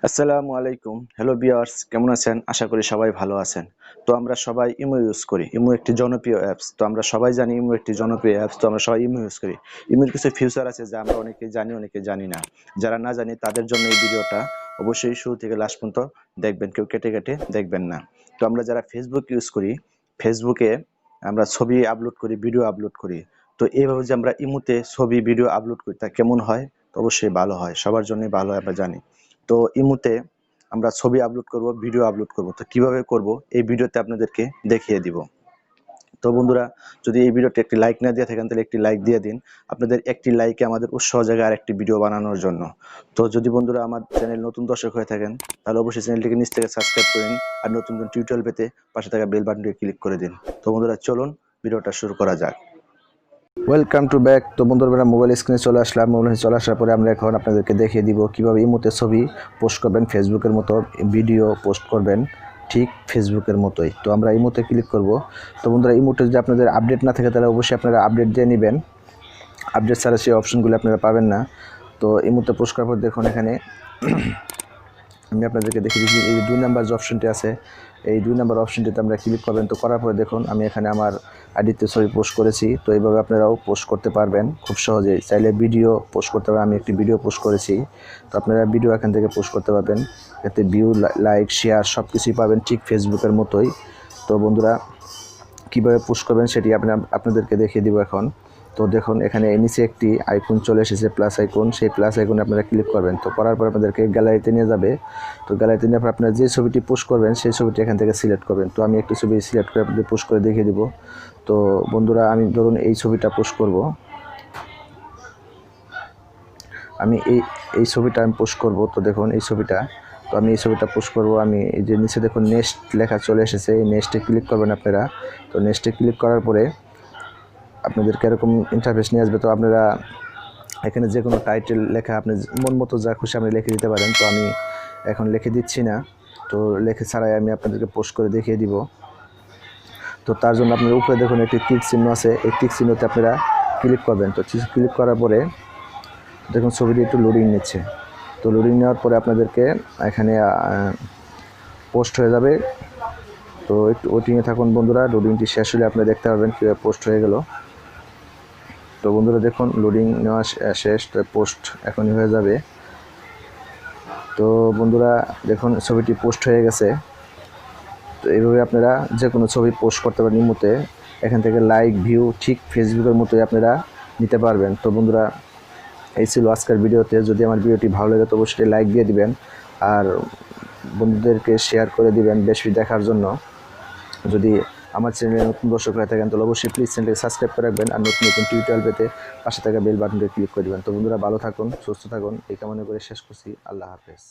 আসসালামু আলাইকুম। Hello viewers, কেমন আছেন? আশা করি সবাই ভালো আছেন। তো আমরা সবাই ইমো ইউজ করি। ইমো একটি জনপ্রিয় অ্যাপস। তো আমরা সবাই জানি ইমো একটি জনপ্রিয় অ্যাপস। তো আমরা সবাই ইমো ইউজ করি। ইমোর কিছু ফিচার আছে যা আমরা অনেকেই জানি, অনেকে জানি না। যারা না জানি তাদের জন্য এই ভিডিওটা অবশ্যই শুরু থেকে লাস্ট পর্যন্ত দেখবেন। কেউ কেটে কেটে দেখবেন না। তো আমরা যারা ফেসবুক ইউজ করি, ফেসবুকে আমরা ছবি আপলোড করি, ভিডিও আপলোড করি। তো এইভাবে যে আমরা ইমোতে ছবি, ভিডিও আপলোড করি তা কেমন হয়? তো অবশ্যই ভালো হয়। সবার জন্যই ভালো হয় আমরা জানি। তো ইমোতে আমরা ছবি আপলোড করব, ভিডিও আপলোড করব। তো কিভাবে করব এই ভিডিওতে আপনাদেরকে দেখিয়ে দিব। তো বন্ধুরা, যদি এই ভিডিওতে একটি লাইক না দিয়ে থাকেন তাহলে একটি লাইক দিয়ে দিন। আপনাদের একটি লাইকে আমাদের উৎসাহ জায়গায় আরেকটি ভিডিও বানানোর জন্য। তো যদি বন্ধুরা আমার চ্যানেল নতুন দর্শক হয়ে থাকেন তাহলে অবশ্যই চ্যানেলটিকে নিচ থেকে সাবস্ক্রাইব করে নিন আর নতুন নতুন টিউটোরিয়াল পেতে পাশে থাকা বেল বাটনটি ক্লিক করে দিন। তো বন্ধুরা চলুন ভিডিওটা শুরু করা যাক। Welcome to back. তো বন্ধুরা, মোবাইল স্ক্রিনে চলে আসলাম। মোবাইল চলে আসার পরে আমরা এখন আপনাদেরকে দেখিয়ে দিব কিভাবে ইমোতে ছবি পোস্ট করবেন, ফেসবুকের মতো ভিডিও পোস্ট করবেন ঠিক ফেসবুকের মতোই। তো আমরা ইমোতে ক্লিক করব। তো বন্ধুরা, ইমোতে যদি আপনাদের আপডেট না থাকে তাহলে অবশ্যই আপনারা আপডেট দিয়ে নেবেন। আপডেট ছাড়া সেই অপশনগুলো আপনারা পাবেন না। তো ইমোতে পোস্ট করার পর দেখুন এখানে আমি আপনাদেরকে দেখিয়ে দিচ্ছি এই 2 নাম্বার যে অপশনটি আছে, এই 2 নাম্বার অপশনটিতে আমরা ক্লিক করবেন। তো করার পরে দেখুন আমি এখানে আমার আইডিতে ছবি পোস্ট করেছি। তো এইভাবে আপনারাও পোস্ট করতে পারবেন খুব সহজেই। চাইলে ভিডিও পোস্ট করতে পারবেন। আমি একটি ভিডিও পোস্ট করেছি। তো আপনারা ভিডিও এখান থেকে পোস্ট করতে পারবেন। এতে ভিউ, লাইক, শেয়ার সব কিছুই পাবেন ঠিক ফেসবুকের মতোই। তো বন্ধুরা, কীভাবে পোস্ট করবেন সেটি আপনাদেরকে দেখিয়ে দিব এখন। তো দেখুন এখানে নিচে একটি আইকন চলে এসেছে, প্লাস আইকন। সেই প্লাস আইকনে আপনারা ক্লিক করবেন। তো করার পর আপনাদেরকে গ্যালারিতে নিয়ে যাবে। তো গ্যালারিতে নিয়ে আপনারা যে ছবিটি পোস্ট করবেন সেই ছবিটি এখান থেকে সিলেক্ট করবেন। তো আমি একটি ছবি সিলেক্ট করে আপনাদের পোস্ট করে দেখিয়ে দিব। তো বন্ধুরা, আমি ধরুন এই ছবিটা পোস্ট করব। আমি এই ছবিটা আমি পোস্ট করব। তো দেখুন এই ছবিটা, তো আমি এই ছবিটা পোস্ট করব। আমি এই যে নিচে দেখুন নেক্সট লেখা চলে এসেছে, এই নেক্সটে ক্লিক করবেন আপনারা। তো নেক্সটে ক্লিক করার পরে আপনাদেরকে এরকম ইন্টারফেস নিয়ে আসবে। তো আপনারা এখানে যে কোনো টাইটেল লেখা আপনি মন মতো যা খুশি আপনি লিখে দিতে পারেন। তো আমি এখন লিখে দিচ্ছি না, তো লেখে ছাড়াই আমি আপনাদেরকে পোস্ট করে দেখিয়ে দিব। তো তার জন্য আপনার উপরে দেখুন একটি টিক চিহ্ন আছে, এই টিক চিহ্নতে আপনারা ক্লিক করবেন। তো ক্লিক করার পরে দেখুন ছবিটি একটু লোডিং নিচ্ছে। তো লোডিং নেওয়ার পরে আপনাদেরকে এখানে পোস্ট হয়ে যাবে। তো একটু ওয়েটিংয়ে থাকুন বন্ধুরা। লোডিংটি শেষ হলে আপনি দেখতে পাবেন কীভাবে পোস্ট হয়ে গেল। তো বন্ধুরা দেখুন লোডিং নেওয়া শেষ, তো পোস্ট এখনই হয়ে যাবে। তো বন্ধুরা দেখুন ছবিটি পোস্ট হয়ে গেছে। তো এইভাবে আপনারা যে কোনো ছবি পোস্ট করতে পারেন ইমোতে। এখান থেকে লাইক, ভিউ ঠিক ফেসবুকের মতোই আপনারা নিতে পারবেন। তো বন্ধুরা, এই ছিল আজকের ভিডিওতে। যদি আমার ভিডিওটি ভালো লাগে তো অবশ্যই লাইক দিয়ে দিবেন আর বন্ধুদেরকে শেয়ার করে দিবেন বেশি দেখার জন্য। যদি আমার চ্যানেলে নতুন দর্শক হয়ে থাকেন তাহলে অবশ্যই প্লিজ চ্যানেলকে সাবস্ক্রাইব করে রাখবেন আর নতুন নতুন টিউটোরিয়াল পেতে পাশে থাকা বেল বাটনটি ক্লিক করে দেবেন। তো বন্ধুরা, ভালো থাকুন, সুস্থ থাকুন এই কামনা করে শেষ করছি। আল্লাহ হাফেজ।